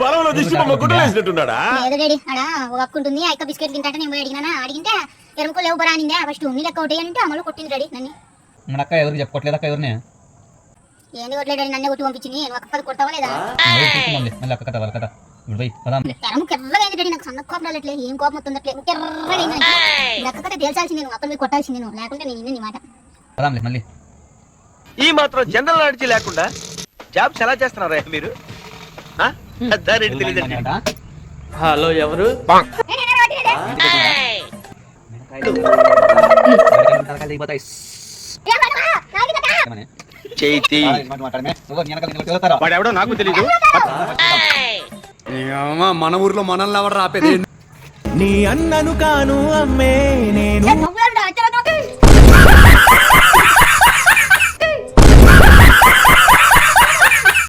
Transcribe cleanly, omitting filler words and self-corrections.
పొలంలో దిష్టి బొమ్మ గుడ్డలేసినట్టున్నాడా? లేదు డాడీ, ఆడ ఒక అక్క ఉంటుంది, ఆ అక్క బిస్కెట్ తింటాంటే నేను పోయి అడిగినా, అడిగితే ఎరుముకో లేవు బరా అనిందే. ఫస్ట్ ఉన్ని లెక్క ఒకటి అంటే అమలు కొట్టింది డాడీ నన్ను. మన అక్క ఎవరికి చెప్పుకోవట్లేదు అక్క ఎవరిని ఏంది కొట్టలేదు డాడీ, నన్నే కొట్టి పంపించింది. నువ్వు అక్క కొడతావా లేదా? మళ్ళీ అక్క కథ వాళ్ళ కథ ఇప్పుడు పోయి పదాం. ఎరముకు ఎర్రగా అయింది డాడీ, నాకు సన్న కోపం రాలట్లే, ఏం కోపం వస్తుందట్లే, ఎర్రగా అయింది. ఇప్పుడు అక్క కథ తేల్చాల్సింది, నువ్వు అక్కడ పోయి కొట్టాల్సింది నువ్వు, లేకుంటే నేను నీ మాట. పదాంలే మళ్ళీ. ఈ మాత్రం జనరల్ నాలెడ్జ్ లేకుండా జాబ్స్ ఎలా చేస్తున్నారా మీరు? హలో, ఎవరు? వాడెవడో నాకు తెలీదు. మన ఊర్లో మనల్ని ఎవరు రాపేది? నీ అన్నను కాను అమ్మే నేను.